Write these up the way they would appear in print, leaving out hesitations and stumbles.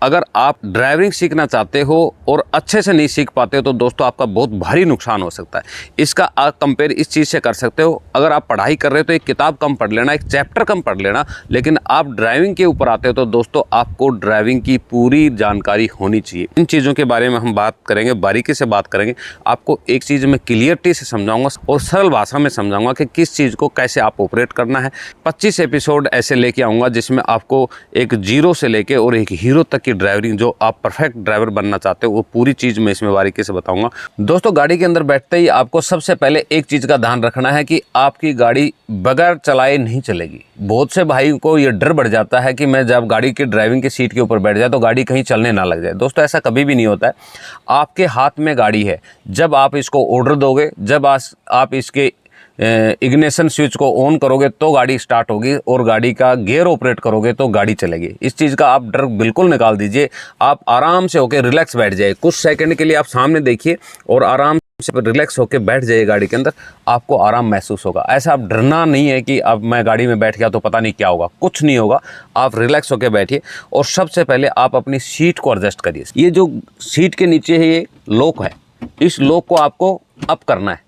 अगर आप ड्राइविंग सीखना चाहते हो और अच्छे से नहीं सीख पाते हो तो दोस्तों आपका बहुत भारी नुकसान हो सकता है। इसका आप कंपेयर इस चीज़ से कर सकते हो, अगर आप पढ़ाई कर रहे हो तो एक किताब कम पढ़ लेना, एक चैप्टर कम पढ़ लेना, लेकिन आप ड्राइविंग के ऊपर आते हो तो दोस्तों आपको ड्राइविंग की पूरी जानकारी होनी चाहिए। इन चीज़ों के बारे में हम बात करेंगे, बारीकी से बात करेंगे। आपको एक चीज़ मैं क्लियरिटी से समझाऊंगा और सरल भाषा में समझाऊंगा कि किस चीज़ को कैसे आप ऑपरेट करना है। 25 एपिसोड ऐसे लेके आऊँगा जिसमें आपको एक जीरो से लेके और एक हीरो तक की ड्राइविंग, जो आप परफेक्ट ड्राइवर बनना चाहते हो, वो पूरी चीज़ मैं इसमें बारीकी से बताऊंगा। दोस्तों गाड़ी के अंदर बैठते ही आपको सबसे पहले एक चीज़ का ध्यान रखना है कि आपकी गाड़ी बगैर चलाए नहीं चलेगी। बहुत से भाई को ये डर बढ़ जाता है कि मैं जब गाड़ी की ड्राइविंग की सीट के ऊपर बैठ जाए तो गाड़ी कहीं चलने ना लग जाए। दोस्तों ऐसा कभी भी नहीं होता है। आपके हाथ में गाड़ी है, जब आप इसको ऑर्डर दोगे, जब आप इसके इग्निशन स्विच को ऑन करोगे तो गाड़ी स्टार्ट होगी और गाड़ी का गियर ऑपरेट करोगे तो गाड़ी चलेगी। इस चीज़ का आप डर बिल्कुल निकाल दीजिए। आप आराम से होकर रिलैक्स बैठ जाइए। कुछ सेकंड के लिए आप सामने देखिए और आराम से रिलैक्स होकर बैठ जाइए गाड़ी के अंदर, आपको आराम महसूस होगा। ऐसा आप डरना नहीं है कि अब मैं गाड़ी में बैठ गया तो पता नहीं क्या होगा, कुछ नहीं होगा। आप रिलैक्स होकर बैठिए और सबसे पहले आप अपनी सीट को एडजस्ट करिए। ये जो सीट के नीचे है ये लॉक है, इस लॉक को आपको अप करना है,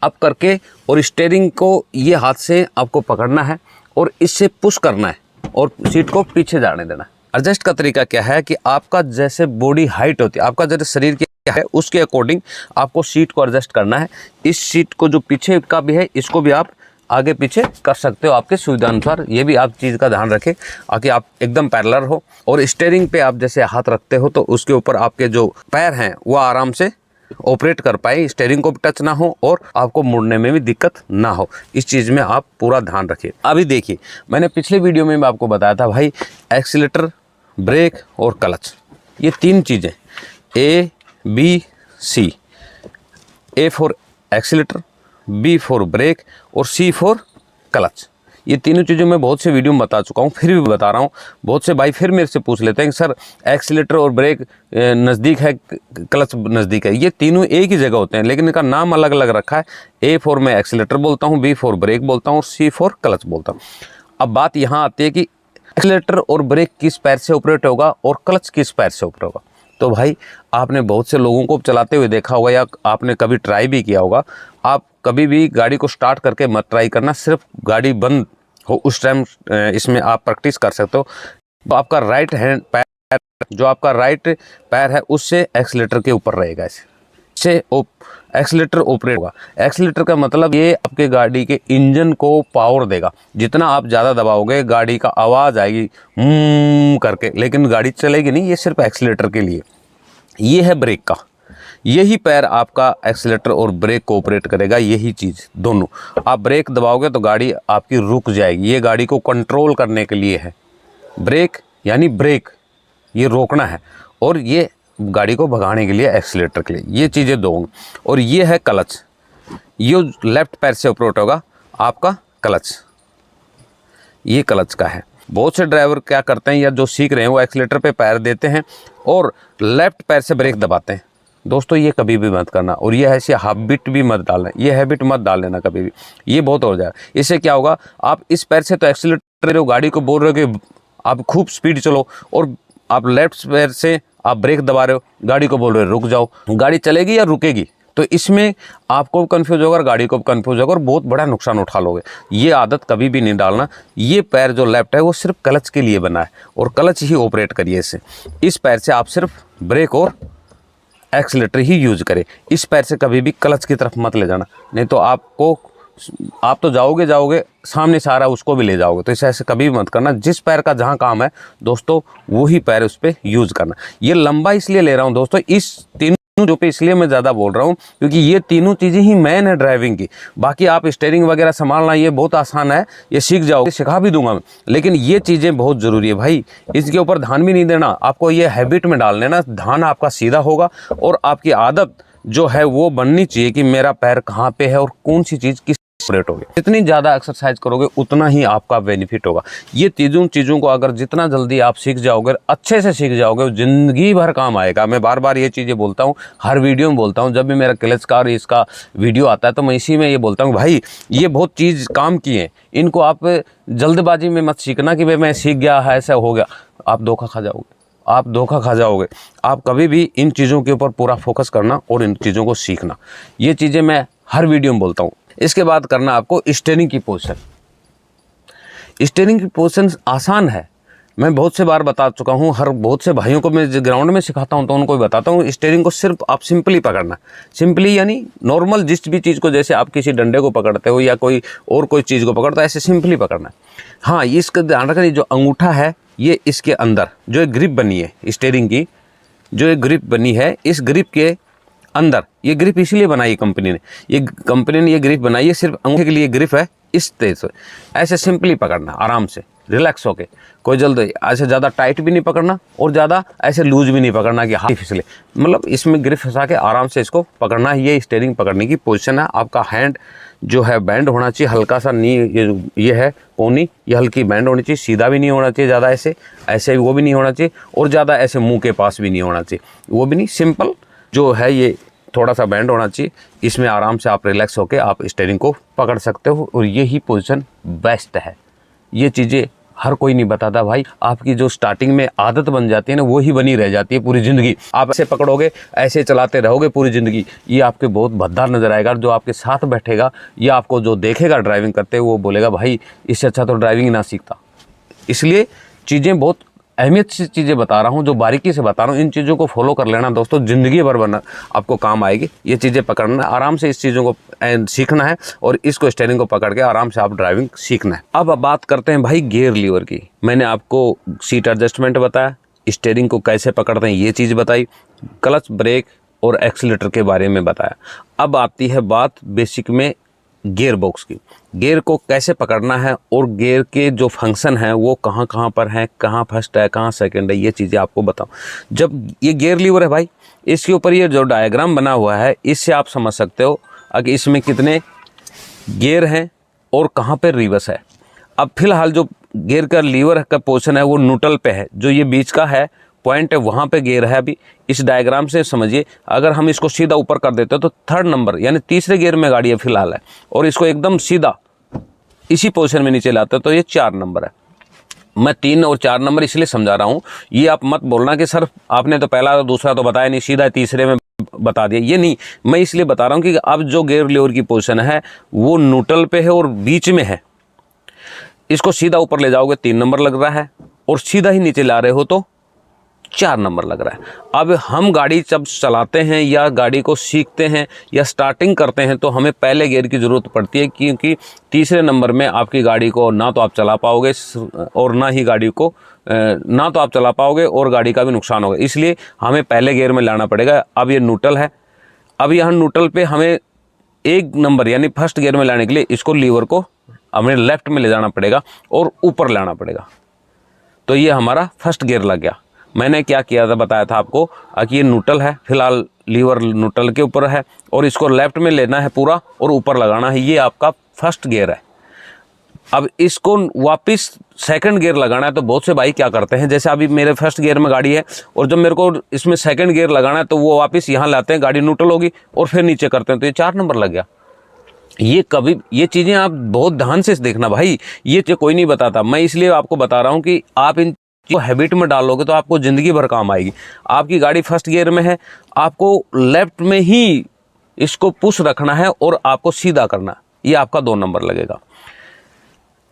अप करके और स्टीयरिंग को ये हाथ से आपको पकड़ना है और इससे पुश करना है और सीट को पीछे जाने देना है। एडजस्ट का तरीका क्या है कि आपका जैसे बॉडी हाइट होती है, आपका जैसे शरीर क्या है उसके अकॉर्डिंग आपको सीट को एडजस्ट करना है। इस सीट को जो पीछे का भी है इसको भी आप आगे पीछे कर सकते हो आपके सुविधा अनुसार। ये भी आप चीज़ का ध्यान रखें ताकि आप एकदम पैरेलल हो। और स्टीयरिंग पे आप जैसे हाथ रखते हो तो उसके ऊपर आपके जो पैर हैं वो आराम से ऑपरेट कर पाए, स्टीयरिंग को भी टच ना हो और आपको मुड़ने में भी दिक्कत ना हो। इस चीज़ में आप पूरा ध्यान रखिए। अभी देखिए, मैंने पिछले वीडियो में आपको बताया था भाई, एक्सीलेटर, ब्रेक और क्लच, ये तीन चीज़ें, A B C. A for accelerator, B for brake और सी फॉर क्लच। ये तीनों चीज़ें मैं बहुत से वीडियो में बता चुका हूँ, फिर भी बता रहा हूँ। बहुत से भाई फिर मेरे से पूछ लेते हैं कि सर एक्सीलेटर और ब्रेक नज़दीक है, क्लच नज़दीक है। ये तीनों एक ही जगह होते हैं लेकिन इनका नाम अलग अलग रखा है। ए फॉर मैं एक्सीलेटर बोलता हूँ, बी फॉर ब्रेक बोलता हूँ और सी फॉर क्लच बोलता हूँ। अब बात यहाँ आती है कि एक्सीलेटर और ब्रेक किस पैर से ऑपरेट होगा और क्लच किस पैर से ऑपरेट होगा। तो भाई आपने बहुत से लोगों को चलाते हुए देखा होगा या आपने कभी ट्राई भी किया होगा। आप कभी भी गाड़ी को स्टार्ट करके मत ट्राई करना, सिर्फ गाड़ी बंद हो उस टाइम इसमें आप प्रैक्टिस कर सकते हो। तो आपका राइट हैंड पैर, जो आपका राइट पैर है उससे एक्सीलेटर के ऊपर रहेगा, इससे एक्सीलेटर ऑपरेट होगा। एक्सीलेटर का मतलब ये आपके गाड़ी के इंजन को पावर देगा। जितना आप ज़्यादा दबाओगे गाड़ी का आवाज़ आएगी करके, लेकिन गाड़ी चलेगी नहीं। ये सिर्फ एक्सीलेटर के लिए। ये है ब्रेक का, यही पैर आपका एक्सीलेटर और ब्रेक को ऑपरेट करेगा। यही चीज़ दोनों, आप ब्रेक दबाओगे तो गाड़ी आपकी रुक जाएगी। ये गाड़ी को कंट्रोल करने के लिए है। ब्रेक यानी ब्रेक, ये रोकना है, और ये गाड़ी को भगाने के लिए एक्सीलेटर के लिए। ये चीज़ें दोनों। और ये है क्लच, ये लेफ्ट पैर से ऑपरेट होगा आपका क्लच। ये क्लच का है। बहुत से ड्राइवर क्या करते हैं या जो सीख रहे हैं वो एक्सीलेटर पे पैर देते हैं और लेफ्ट पैर से ब्रेक दबाते हैं। दोस्तों ये कभी भी मत करना, और ये ऐसी हैबिट भी मत डालना, ये हैबिट मत डाल लेना कभी भी, ये बहुत हो जाएगा। इससे क्या होगा, आप इस पैर से तो एक्सीलेटर गाड़ी को बोल रहे हो कि आप खूब स्पीड चलो, और आप लेफ्ट पैर से आप ब्रेक दबा रहे हो, गाड़ी को बोल रहे हो रुक जाओ। गाड़ी चलेगी या रुकेगी? तो इसमें आपको कंफ्यूज होगा और गाड़ी को कंफ्यूज होगा और बहुत बड़ा नुकसान उठा लोगे। ये आदत कभी भी नहीं डालना। ये पैर जो लेफ्ट है वो सिर्फ क्लच के लिए बना है और क्लच ही ऑपरेट करिए इससे। इस पैर से आप सिर्फ ब्रेक और एक्सीलेटर ही यूज करें। इस पैर से कभी भी क्लच की तरफ मत ले जाना, नहीं तो आप तो जाओगे सामने से आ रहा है उसको भी ले जाओगे। तो इसे ऐसे कभी भी मत करना। जिस पैर का जहाँ काम है दोस्तों वही पैर उस पर यूज करना। ये लंबा इसलिए ले रहा हूँ दोस्तों, इस तीनों जो पे इसलिए मैं ज़्यादा बोल रहा हूँ क्योंकि ये तीनों चीज़ें ही मेन है ड्राइविंग की। बाकी आप स्टीयरिंग वगैरह संभालना ये बहुत आसान है, ये सीख जाओगे, सिखा भी दूंगा मैं, लेकिन ये चीज़ें बहुत ज़रूरी है भाई। इसके ऊपर ध्यान भी नहीं देना, आपको ये हैबिट में डाल लेना, ध्यान आपका सीधा होगा और आपकी आदत जो है वो बननी चाहिए कि मेरा पैर कहाँ पे है और कौन सी चीज़ किस ऑपरेट होगी। जितनी ज़्यादा एक्सरसाइज करोगे उतना ही आपका बेनिफिट होगा। ये तीनों चीज़ों को अगर जितना जल्दी आप सीख जाओगे, अच्छे से सीख जाओगे, ज़िंदगी भर काम आएगा। मैं बार बार ये चीज़ें बोलता हूँ, हर वीडियो में बोलता हूँ। जब भी मेरा क्लच का और इसका वीडियो आता है तो मैं इसी में ये बोलता हूँ भाई ये बहुत चीज़ काम की है, इनको आप जल्दबाजी में मत सीखना कि भाई मैं सीख गया है ऐसा हो गया, आप धोखा खा जाओगे। आप धोखा खा जाओगे। आप कभी भी इन चीज़ों के ऊपर पूरा फोकस करना और इन चीज़ों को सीखना। ये चीज़ें मैं हर वीडियो में बोलता हूँ। इसके बाद करना आपको स्टीयरिंग की पोजीशन। स्टीयरिंग की पोजीशन आसान है, मैं बहुत से बार बता चुका हूँ। हर बहुत से भाइयों को मैं ग्राउंड में सिखाता हूँ तो उनको भी बताता हूँ, स्टीयरिंग को सिर्फ आप सिंपली पकड़ना। सिंपली यानी नॉर्मल जिस भी चीज़ को, जैसे आप किसी डंडे को पकड़ते हो या कोई चीज़ को पकड़ते हो, ऐसे सिंपली पकड़ना। हाँ, इसका ध्यान रखना, जो अंगूठा है ये इसके अंदर जो एक ग्रिप बनी है स्टीयरिंग की, जो एक ग्रिप बनी है, इस ग्रिप के अंदर, ये ग्रिप इसीलिए बनाई कंपनी ने, ये ग्रिप बनाई है सिर्फ अंगूठे के लिए ग्रिप है। इस तेज से ऐसे सिंपली पकड़ना, आराम से रिलैक्स होके, कोई जल्दी ऐसे ज़्यादा टाइट भी नहीं पकड़ना और ज़्यादा ऐसे लूज भी नहीं पकड़ना कि हाथ फिसले। मतलब इसमें ग्रिप फंसा के आराम से इसको पकड़ना है। ये स्टीयरिंग पकड़ने की पोजीशन है। आपका हैंड जो है बैंड होना चाहिए, हल्का सा नी, ये है कोनी, ये हल्की बैंड होनी चाहिए। सीधा भी नहीं होना चाहिए ज़्यादा, ऐसे वो भी नहीं होना चाहिए और ज़्यादा ऐसे मुँह के पास भी नहीं होना चाहिए, वो भी नहीं। सिंपल जो है ये थोड़ा सा बैंड होना चाहिए। इसमें आराम से आप रिलैक्स होकर आप स्टीयरिंग को पकड़ सकते हो और यही पोजीशन बेस्ट है। ये चीज़ें हर कोई नहीं बताता भाई। आपकी जो स्टार्टिंग में आदत बन जाती है ना, वो ही बनी रह जाती है पूरी ज़िंदगी। आप ऐसे पकड़ोगे, ऐसे चलाते रहोगे पूरी ज़िंदगी, ये आपके बहुत भद्दा नज़र आएगा। जो आपके साथ बैठेगा या आपको जो देखेगा ड्राइविंग करते हुए, वो बोलेगा भाई इससे अच्छा तो ड्राइविंग ना सीखता। इसलिए चीज़ें बहुत अहमियत से चीज़ें बता रहा हूँ, जो बारीकी से बता रहा हूँ। इन चीज़ों को फॉलो कर लेना दोस्तों, ज़िंदगी भर बनना आपको काम आएगी। ये चीज़ें पकड़ना, आराम से इस चीज़ों को सीखना है और इसको स्टीयरिंग को पकड़ के आराम से आप ड्राइविंग सीखना है। अब बात करते हैं भाई गियर लीवर की। मैंने आपको सीट एडजस्टमेंट बताया, स्टीयरिंग को कैसे पकड़ते हैं ये चीज़ बताई, क्लच, ब्रेक और एक्सीलेटर के बारे में बताया। अब आती है बात बेसिक में गियर बॉक्स की। गियर को कैसे पकड़ना है और गियर के जो फंक्शन है वो कहाँ कहाँ पर है, कहाँ फर्स्ट है, कहाँ सेकंड है, ये चीज़ें आपको बताऊं। जब ये गियर लीवर है भाई, इसके ऊपर ये जो डायग्राम बना हुआ है, इससे आप समझ सकते हो कि इसमें कितने गियर हैं और कहाँ पर रिवर्स है। अब फिलहाल जो गियर का लीवर का पोर्शन है वो न्यूट्रल पे है, जो ये बीच का है पॉइंट है, वहाँ पे गियर है। अभी इस डायग्राम से समझिए, अगर हम इसको सीधा ऊपर कर देते हैं तो थर्ड नंबर यानी तीसरे गियर में गाड़ी है फिलहाल है, और इसको एकदम सीधा इसी पोजीशन में नीचे लाते हैं तो ये 4 नंबर है। मैं 3 और 4 नंबर इसलिए समझा रहा हूँ, ये आप मत बोलना कि सर आपने तो पहला और दूसरा तो बताया नहीं, सीधा तीसरे में बता दिया। ये नहीं, मैं इसलिए बता रहा हूँ कि अब जो गियर लीवर की पोजीशन है वो न्यूट्रल पे है और बीच में है। इसको सीधा ऊपर ले जाओगे 3 नंबर लग रहा है, और सीधा ही नीचे ला रहे हो तो 4 नंबर लग रहा है। अब हम गाड़ी जब चलाते हैं या गाड़ी को सीखते हैं या स्टार्टिंग करते हैं तो हमें पहले गियर की ज़रूरत पड़ती है, क्योंकि तीसरे नंबर में आपकी गाड़ी को ना तो आप चला पाओगे और ना ही गाड़ी को ना तो आप चला पाओगे और गाड़ी का भी नुकसान होगा। इसलिए हमें पहले गियर में लाना पड़ेगा। अब ये न्यूट्रल है, अब यहाँ न्यूट्रल पे हमें 1 नंबर यानी फर्स्ट गियर में लाने के लिए इसको लीवर को हमें लेफ्ट में ले जाना पड़ेगा और ऊपर लाना पड़ेगा। तो ये हमारा फर्स्ट गियर लग गया। मैंने क्या किया था, बताया था आपको कि ये न्यूट्रल है, फिलहाल लीवर न्यूट्रल के ऊपर है और इसको लेफ्ट में लेना है पूरा और ऊपर लगाना है। ये आपका फर्स्ट गियर है। अब इसको वापस सेकंड गियर लगाना है। तो बहुत से भाई क्या करते हैं, जैसे अभी मेरे फर्स्ट गियर में गाड़ी है और जब मेरे को इसमें सेकंड गियर लगाना है तो वो वापस यहाँ लाते हैं, गाड़ी न्यूट्रल होगी और फिर नीचे करते हैं तो ये 4 नंबर लग गया। ये चीज़ें आप बहुत ध्यान से देखना भाई, ये कोई नहीं बताता। मैं इसलिए आपको बता रहा हूँ कि आप इन को हैबिट में डालोगे तो आपको ज़िंदगी भर काम आएगी। आपकी गाड़ी फर्स्ट गियर में है, आपको लेफ्ट में ही इसको पुश रखना है और आपको सीधा करना, ये आपका 2 नंबर लगेगा।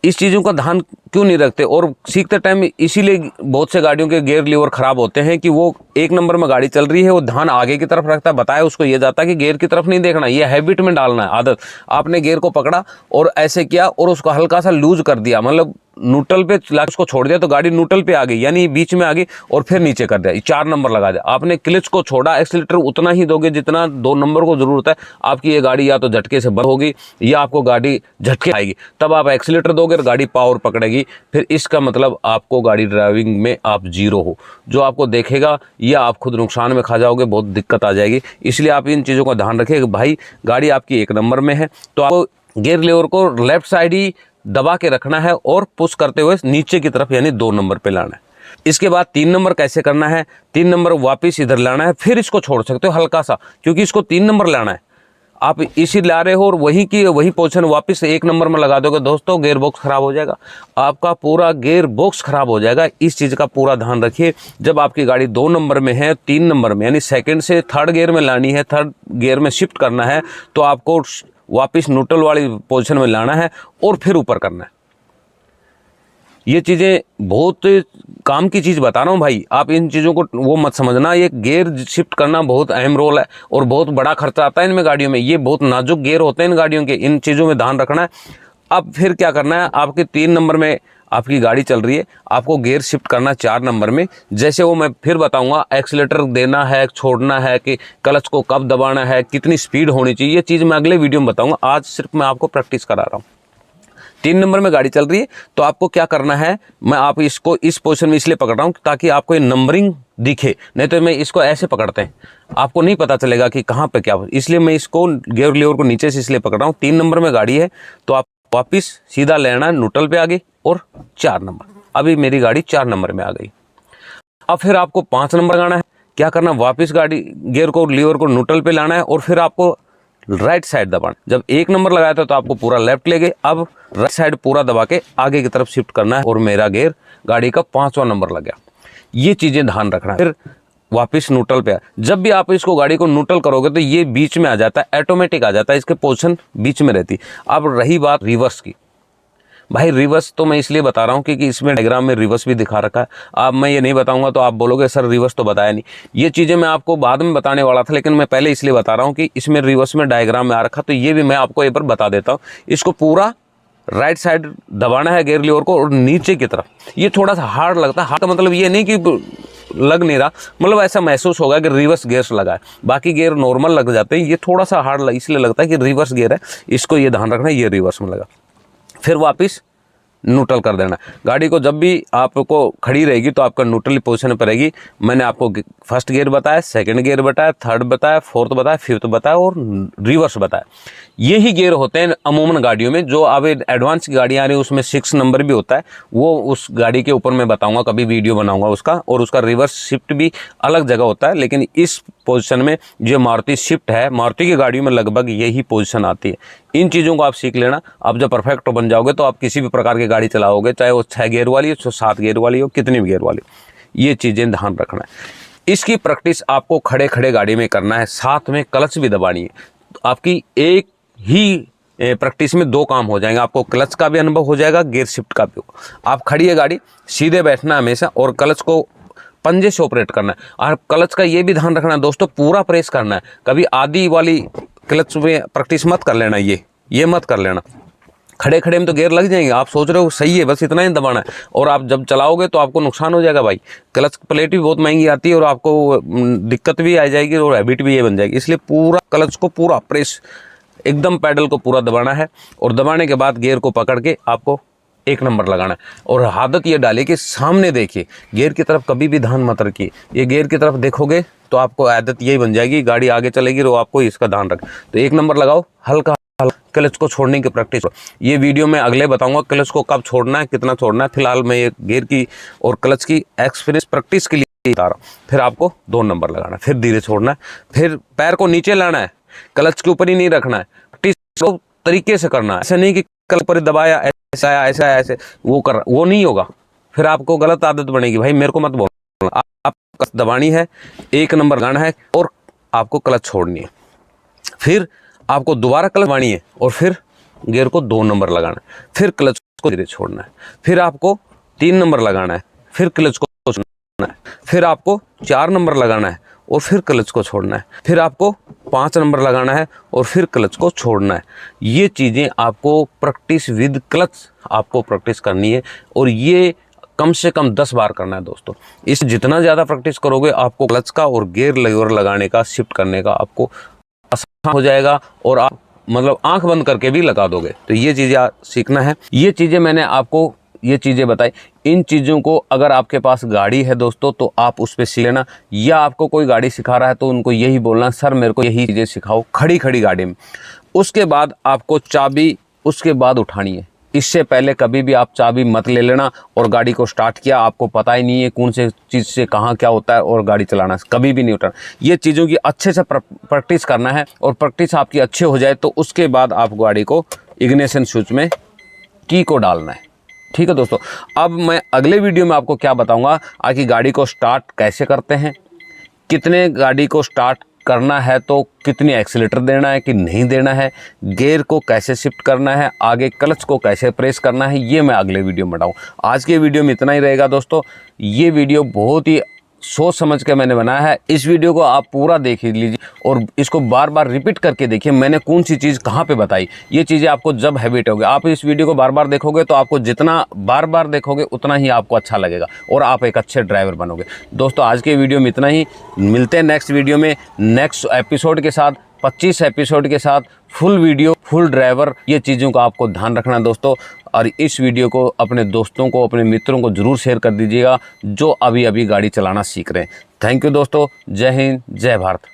इस चीज़ों का ध्यान क्यों नहीं रखते और सीखते टाइम इसीलिए बहुत से गाड़ियों के गियर लीवर ख़राब होते हैं कि वो 1 नंबर में गाड़ी चल रही है, वो ध्यान आगे की तरफ रखता है। बताया उसको ये जाता है कि गियर की तरफ नहीं देखना, ये हैबिट में डालना है आदत। आपने गियर को पकड़ा और ऐसे किया और उसको हल्का सा लूज कर दिया, मतलब न्यूट्रल पे उसको छोड़ दिया तो गाड़ी न्यूट्रल पे आ गई यानी बीच में आ गई और फिर नीचे कर दिया, 4 नंबर लगा दिया। आपने क्लच को छोड़ा, एक्सीलेटर उतना ही दोगे जितना 2 नंबर को ज़रूरत है। आपकी ये गाड़ी या तो झटके से बंद होगी या आपको गाड़ी झटके आएगी, तब आप एक्सीलेटर दोगे और गाड़ी पावर पकड़ेगी। फिर इसका मतलब आपको गाड़ी ड्राइविंग में आप 0 हो, जो आपको देखेगा या आप खुद नुकसान में खा जाओगे, बहुत दिक्कत आ जाएगी। इसलिए आप इन चीज़ों का ध्यान रखिए कि भाई गाड़ी आपकी 1 नंबर में है तो आपको गियर लीवर को लेफ्ट साइड ही दबा के रखना है और पुश करते हुए नीचे की तरफ यानी 2 नंबर पे लाना है। इसके बाद 3 नंबर कैसे करना है, 3 नंबर वापस इधर लाना है, फिर इसको छोड़ सकते हो हल्का सा, क्योंकि इसको 3 नंबर लाना है। आप इसी ला रहे हो और वही की वही पोजीशन वापस 1 नंबर में लगा दोगे दोस्तों, गियर बॉक्स खराब हो जाएगा, आपका पूरा गियर बॉक्स खराब हो जाएगा। इस चीज़ का पूरा ध्यान रखिए। जब आपकी गाड़ी 2 नंबर में है, 3 नंबर में, यानी सेकंड से थर्ड गियर में लानी है, थर्ड गियर में शिफ्ट करना है, तो आपको वापस न्यूट्रल वाली पोजीशन में लाना है और फिर ऊपर करना है। ये चीज़ें बहुत काम की चीज़ बता रहा हूँ भाई, आप इन चीज़ों को वो मत समझना। ये गियर शिफ्ट करना बहुत अहम रोल है और बहुत बड़ा खर्चा आता है इनमें गाड़ियों में। ये बहुत नाजुक गियर होते हैं इन गाड़ियों के, इन चीज़ों में ध्यान रखना है। अब फिर क्या करना है, आपके 3 नंबर में आपकी गाड़ी चल रही है, आपको गियर शिफ्ट करना 4 नंबर में। जैसे वो मैं फिर बताऊंगा, एक्सीलेटर देना है, छोड़ना है, कि क्लच को कब दबाना है, कितनी स्पीड होनी चाहिए, ये चीज़ मैं अगले वीडियो में बताऊंगा। आज सिर्फ मैं आपको प्रैक्टिस करा रहा हूँ। 3 नंबर में गाड़ी चल रही है तो आपको क्या करना है, मैं आप इसको इस पोजीशन में इसलिए पकड़ रहा हूँ ताकि आपको ये नंबरिंग दिखे, नहीं तो मैं इसको ऐसे पकड़ते हैं आपको नहीं पता चलेगा कि कहाँ पे क्या, इसलिए मैं इसको गियर लीवर को नीचे से इसलिए पकड़ रहा हूँ। 3 नंबर में गाड़ी है तो आप वापिस सीधा लेना है न्यूट्रल पे आगे और 4 नंबर। अभी मेरी गाड़ी 4 नंबर में आ गई। अब फिर आपको 5 नंबर लगाना है। क्या करना, वापस गाड़ी गियर को लीवर को न्यूट्रल पे लाना है और फिर आपको राइट साइड दबाना। जब 1 नंबर लगाया था तो आपको पूरा लेफ्ट ले गए, अब राइट साइड पूरा दबा के आगे की तरफ शिफ्ट करना है और मेरा गियर गाड़ी का 5वां नंबर लग गया। ये चीज़ें ध्यान रखना है। फिर वापस न्यूट्रल पे। जब भी आप इसको गाड़ी को न्यूट्रल करोगे तो ये बीच में आ जाता है, ऑटोमेटिक आ जाता है, इसके पोजीशन बीच में रहती। अब रही बात रिवर्स की, भाई रिवर्स तो मैं इसलिए बता रहा हूँ क्योंकि इसमें डायग्राम में रिवर्स भी दिखा रखा है। अब मैं ये नहीं बताऊंगा तो आप बोलोगे सर रिवर्स तो बताया नहीं। ये चीज़ें मैं आपको बाद में बताने वाला था, लेकिन मैं पहले इसलिए बता रहा हूँ कि इसमें रिवर्स में डायग्राम में आ रखा, तो ये भी मैं आपको एक बार बता देता हूँ। इसको पूरा राइट साइड दबाना है गियर लीवर को और नीचे की तरफ। ये थोड़ा सा हार्ड लगता है, हार्ड का मतलब ये नहीं कि लग नहीं रहा, मतलब ऐसा महसूस होगा कि रिवर्स गियर लगा है, बाकी गियर नॉर्मल लग जाते हैं। ये थोड़ा सा हार्ड इसलिए लगता है कि रिवर्स गियर है, इसको ये ध्यान रखना है, ये रिवर्स में लगा। फिर वापस न्यूट्रल कर देना। गाड़ी को जब भी आपको खड़ी रहेगी तो आपका न्यूट्रल पोजीशन पर रहेगी। मैंने आपको फर्स्ट गियर बताया, सेकंड गियर बताया, थर्ड बताया, फोर्थ बताया, फिफ्थ बताया और रिवर्स बताया। यही गियर होते हैं अमूमन गाड़ियों में। जो अब एडवांस की गाड़ियाँ आ रही है उसमें 6 नंबर भी होता है, वो उस गाड़ी के ऊपर मैं बताऊंगा, कभी वीडियो बनाऊंगा उसका। और उसका रिवर्स शिफ्ट भी अलग जगह होता है, लेकिन इस पोजीशन में जो मारुति शिफ्ट है, मारुति की गाड़ियों में लगभग यही पोजीशन आती है। इन चीज़ों को आप सीख लेना। आप जब परफेक्ट बन जाओगे तो आप किसी भी प्रकार की गाड़ी चलाओगे, चाहे वो 6 गियर वाली हो, 7 गियर वाली हो, कितनी भी गियर वाली, ये चीज़ें ध्यान रखना है। इसकी प्रैक्टिस आपको खड़े खड़े गाड़ी में करना है, साथ में क्लच भी दबानी है। आपकी एक ही प्रैक्टिस में 2 काम हो जाएंगे, आपको क्लच का भी अनुभव हो जाएगा, गियर शिफ्ट का भी होगा। आप खड़ी है गाड़ी, सीधे बैठना हमेशा और क्लच को पंजे से ऑपरेट करना है। और क्लच का ये भी ध्यान रखना है दोस्तों, पूरा प्रेस करना है। कभी आधी वाली क्लच में प्रैक्टिस मत कर लेना, ये मत कर लेना। खड़े खड़े में तो गियर लग जाएंगे, आप सोच रहे हो सही है, बस इतना ही दबाना है, और आप जब चलाओगे तो आपको नुकसान हो जाएगा भाई। क्लच प्लेट भी बहुत महंगी आती है और आपको दिक्कत भी आ जाएगी और हैबिट भी ये बन जाएगी। इसलिए पूरा क्लच को पूरा प्रेस, एकदम पैडल को पूरा दबाना है और दबाने के बाद गियर को पकड़ के आपको 1 नंबर लगाना है। और आदत ये डालिए कि सामने देखिए, गियर की तरफ कभी भी ध्यान मत रखिए। ये गियर की तरफ देखोगे तो आपको आदत यही बन जाएगी, गाड़ी आगे चलेगी तो आपको इसका ध्यान रख। तो 1 नंबर लगाओ, हल्का क्लच को छोड़ने की प्रैक्टिस। ये वीडियो में अगले बताऊंगा क्लच को कब छोड़ना है, कितना छोड़ना है। फिलहाल मैं ये गियर की और क्लच की एक्सपीरियंस प्रैक्टिस के लिए बता रहा हूँ। फिर आपको 2 नंबर लगाना है, फिर धीरे छोड़ना है, फिर पैर को नीचे लाना है, क्लच के ऊपर ही नहीं रखना है। प्रैक्टिस को तरीके से करना है, ऐसा नहीं कि क्लच पर दबाया ऐसे वो नहीं होगा, फिर आपको गलत आदत बनेगी। भाई मेरे को मत बोलना, आप क्लच दबानी है, 1 नंबर लगाना है और आपको क्लच छोड़नी है। फिर आपको दोबारा क्लच दबानी है और फिर गियर को 2 नंबर लगाना है, फिर क्लच को धीरे छोड़ना है, फिर आपको 3 नंबर लगाना है, फिर क्लच को छोड़ना है, फिर आपको 4 नंबर लगाना है और फिर क्लच को छोड़ना है, फिर आपको 5 नंबर लगाना है और फिर क्लच को छोड़ना है। ये चीज़ें आपको प्रैक्टिस विद क्लच आपको प्रैक्टिस करनी है और ये कम से कम 10 बार करना है दोस्तों। इस जितना ज़्यादा प्रैक्टिस करोगे आपको क्लच का और गियर लीवर लगाने का, शिफ्ट करने का आपको आसान हो जाएगा और आप मतलब आंख बंद करके भी लगा दोगे। तो ये चीज़ें सीखना है। ये चीज़ें मैंने आपको ये चीज़ें बताई। इन चीज़ों को अगर आपके पास गाड़ी है दोस्तों तो आप उस पर सीख लेना, या आपको कोई गाड़ी सिखा रहा है तो उनको यही बोलना सर मेरे को यही चीज़ें सिखाओ खड़ी खड़ी गाड़ी में। उसके बाद आपको चाबी उसके बाद उठानी है। इससे पहले कभी भी आप चाबी मत ले लेना और गाड़ी को स्टार्ट किया, आपको पता ही नहीं है कौन से चीज़ से कहाँ क्या होता है, और गाड़ी चलाना कभी भी नहीं उठाना। ये चीज़ों की अच्छे से प्रैक्टिस करना है, और प्रैक्टिस आपकी अच्छी हो जाए तो उसके बाद आप गाड़ी को इग्निशन स्विच में की को डालना है। ठीक है दोस्तों, अब मैं अगले वीडियो में आपको क्या बताऊंगा कि गाड़ी को स्टार्ट कैसे करते हैं, कितने गाड़ी को स्टार्ट करना है तो कितनी एक्सीलेटर देना है कि नहीं देना है, गियर को कैसे शिफ्ट करना है, आगे क्लच को कैसे प्रेस करना है, ये मैं अगले वीडियो में बताऊँ। आज के वीडियो में इतना ही रहेगा दोस्तों। ये वीडियो बहुत ही सोच समझ के मैंने बनाया है। इस वीडियो को आप पूरा देख लीजिए और इसको बार बार रिपीट करके देखिए मैंने कौन सी चीज़ कहाँ पे बताई। ये चीज़ें आपको जब हैबिट होगी, आप इस वीडियो को बार बार देखोगे तो आपको जितना बार बार देखोगे उतना ही आपको अच्छा लगेगा और आप एक अच्छे ड्राइवर बनोगे। दोस्तों आज के वीडियो में इतना ही, मिलते हैं नेक्स्ट वीडियो में नेक्स्ट एपिसोड के साथ, 25 एपिसोड के साथ, फुल वीडियो, फुल ड्राइवर। ये चीज़ों का आपको ध्यान रखना दोस्तों, और इस वीडियो को अपने दोस्तों को, अपने मित्रों को ज़रूर शेयर कर दीजिएगा जो अभी अभी गाड़ी चलाना सीख रहे हैं। थैंक यू दोस्तों, जय हिंद, जय भारत।